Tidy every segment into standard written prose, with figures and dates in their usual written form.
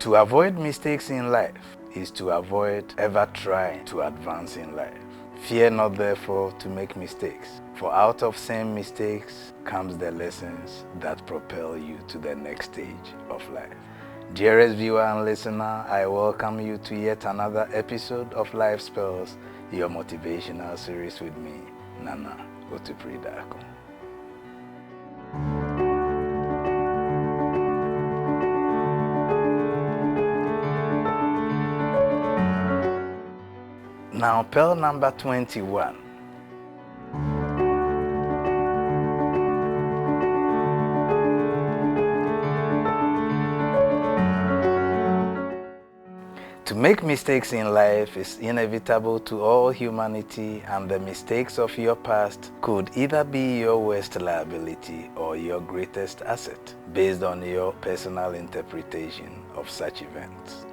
To avoid mistakes in life is to avoid ever trying to advance in life. Fear not therefore to make mistakes, for out of same mistakes comes the lessons that propel you to the next stage of life. Dearest viewer and listener, I welcome you to yet another episode of Life Spells, your motivational series with me, Nana Otupridako. Now, pearl number 21. To make mistakes in life is inevitable to all humanity, and the mistakes of your past could either be your worst liability or your greatest asset, based on your personal interpretation of such events.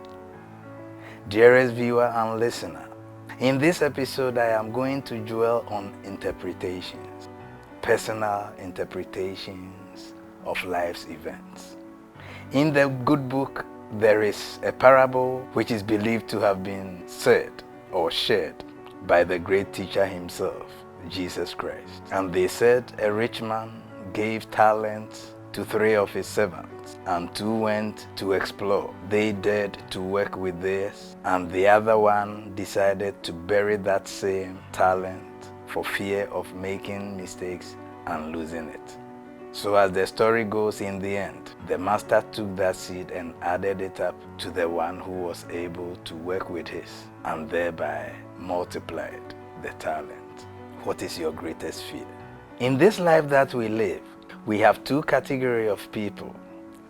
Dearest viewer and listener, in this episode I am going to dwell on interpretations, personal interpretations of life's events. In the good book, there is a parable which is believed to have been said or shared by the great teacher himself, Jesus Christ. And they said a rich man gave talents to 3 of his servants, and 2 went to explore. They dared to work with theirs, and the other one decided to bury that same talent for fear of making mistakes and losing it. So as the story goes, in the end, the master took that seed and added it up to the one who was able to work with his, and thereby multiplied the talent. What is your greatest fear? In this life that we live, we have 2 categories of people,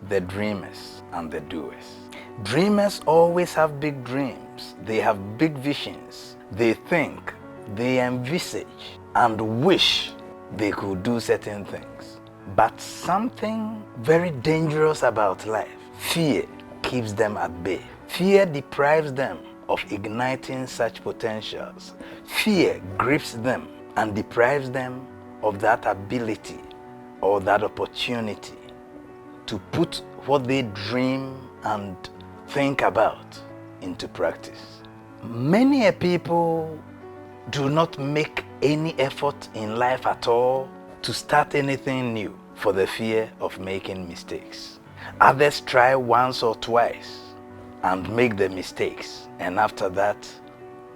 the dreamers and the doers. Dreamers always have big dreams. They have big visions. They think, they envisage, and wish they could do certain things. But something very dangerous about life, fear, keeps them at bay. Fear deprives them of igniting such potentials. Fear grips them and deprives them of that ability or that opportunity to put what they dream and think about into practice. Many people do not make any effort in life at all to start anything new for the fear of making mistakes. Others try once or twice and make the mistakes, and after that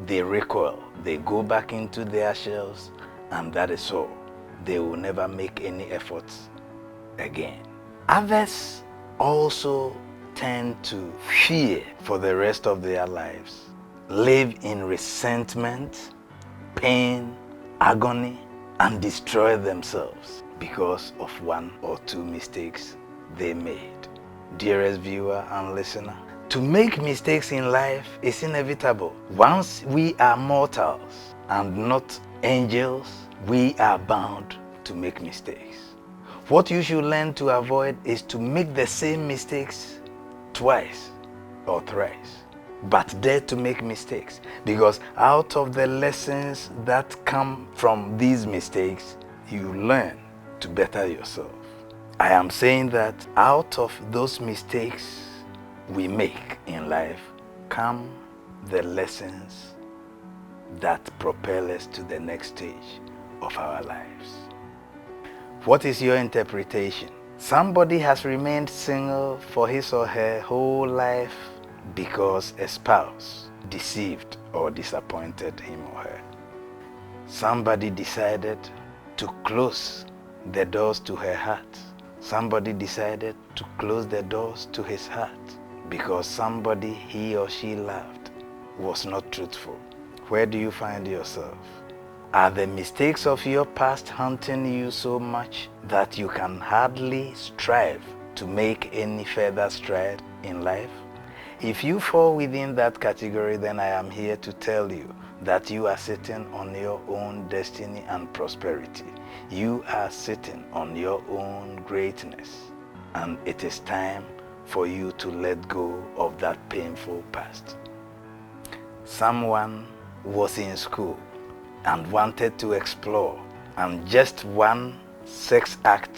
they recoil, they go back into their shells, and that is all. They will never make any efforts again. Others also tend to fear for the rest of their lives, live in resentment, pain, agony, and destroy themselves because of 1 or 2 mistakes they made. Dearest viewer and listener, to make mistakes in life is inevitable. Once we are mortals and not angels, we are bound to make mistakes. What you should learn to avoid is to make the same mistakes twice or thrice, but dare to make mistakes, because out of the lessons that come from these mistakes, you learn to better yourself. I am saying that out of those mistakes we make in life come the lessons that propel us to the next stage of our lives. What is your interpretation? Somebody has remained single for his or her whole life because a spouse deceived or disappointed him or her. Somebody decided to close the doors to her heart. Somebody decided to close the doors to his heart because somebody he or she loved was not truthful. Where do you find yourself? Are the mistakes of your past haunting you so much that you can hardly strive to make any further stride in life? If you fall within that category, then I am here to tell you that you are sitting on your own destiny and prosperity. You are sitting on your own greatness, and it is time for you to let go of that painful past. Someone was in school and wanted to explore, and just 1 sex act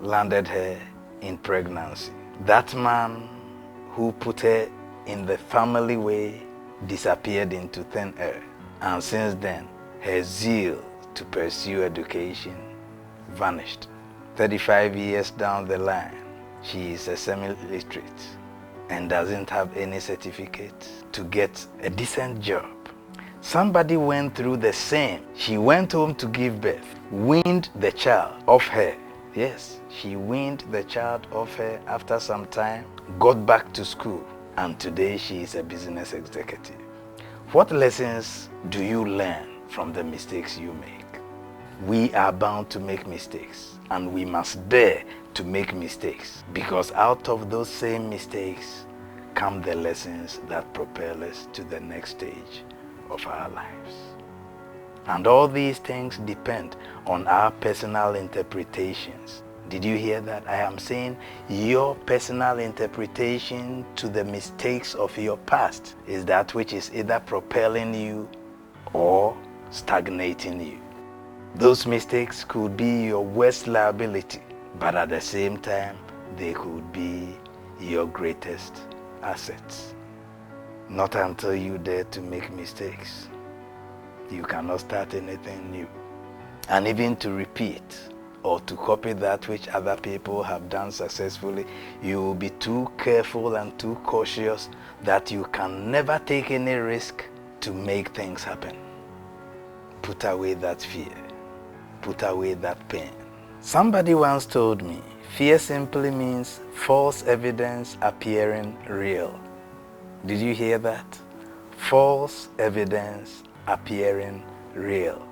landed her in pregnancy. That man who put her in the family way disappeared into thin air. And since then, her zeal to pursue education vanished. 35 years down the line, she is a semi-literate and doesn't have any certificate to get a decent job. Somebody went through the same. She went home to give birth, weaned the child off her. Yes, she weaned the child off her after some time, got back to school, and today she is a business executive. What lessons do you learn from the mistakes you make? We are bound to make mistakes, and we must dare to make mistakes, because out of those same mistakes come the lessons that propel us to the next stage of our lives. And all these things depend on our personal interpretations. Did you hear that? I am saying your personal interpretation to the mistakes of your past is that which is either propelling you or stagnating you. Those mistakes could be your worst liability, but at the same time, they could be your greatest assets. Not until you dare to make mistakes, you cannot start anything new. And even to repeat or to copy that which other people have done successfully, you will be too careful and too cautious that you can never take any risk to make things happen. Put away that fear. Put away that pain. Somebody once told me, fear simply means false evidence appearing real. Did you hear that? False evidence appearing real.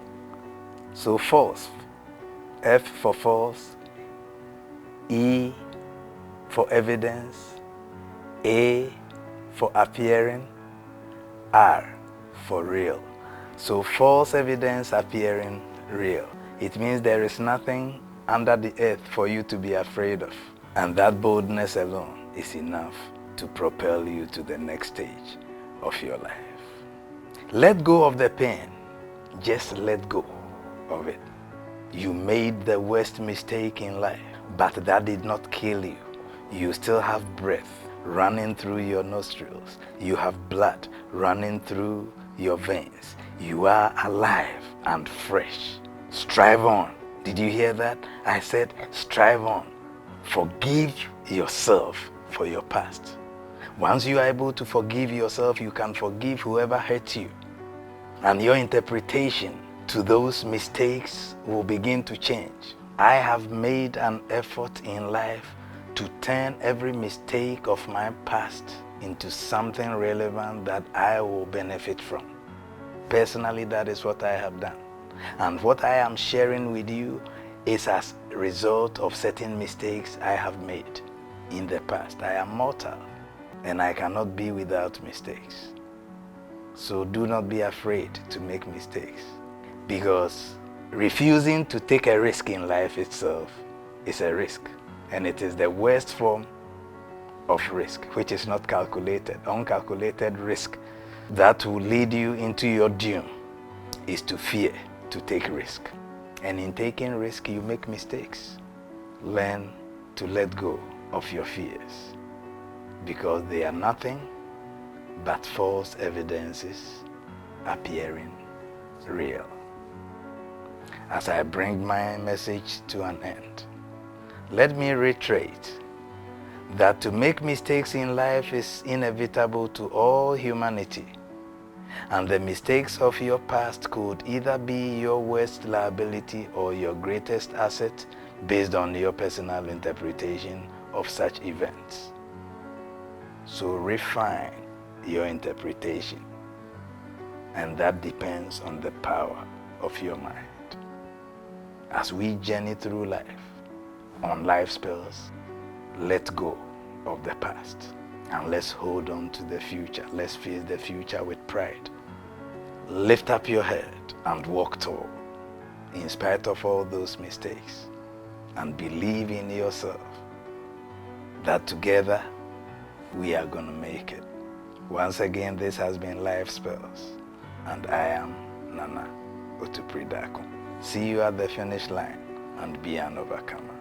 So false, F for false, E for evidence, A for appearing, R for real. So false evidence appearing real. It means there is nothing under the earth for you to be afraid of. And that boldness alone is enough to propel you to the next stage of your life. Let go of the pain. Just let go of it. You made the worst mistake in life, but that did not kill you. You still have breath running through your nostrils. You have blood running through your veins. You are alive and fresh. Strive on. Did you hear that? I said strive on. Forgive yourself for your past. Once you are able to forgive yourself, you can forgive whoever hurt you. And your interpretation to those mistakes will begin to change. I have made an effort in life to turn every mistake of my past into something relevant that I will benefit from. Personally, that is what I have done. And what I am sharing with you is as a result of certain mistakes I have made in the past. I am mortal and I cannot be without mistakes. So do not be afraid to make mistakes, because refusing to take a risk in life itself is a risk, and it is the worst form of risk, which is not calculated. Uncalculated risk that will lead you into your doom is to fear to take risk. And in taking risk, you make mistakes. Learn to let go of your fears, because they are nothing but false evidences appearing real. As I bring my message to an end, let me reiterate that to make mistakes in life is inevitable to all humanity, and the mistakes of your past could either be your worst liability or your greatest asset based on your personal interpretation of such events. So refine your interpretation, and that depends on the power of your mind. As we journey through life, on life spells, let go of the past and let's hold on to the future. Let's face the future with pride. Lift up your head and walk tall in spite of all those mistakes, and believe in yourself that together we are going to make it. Once again, this has been Life Spells, and I am Nana Otupridako. See you at the finish line and be an overcomer.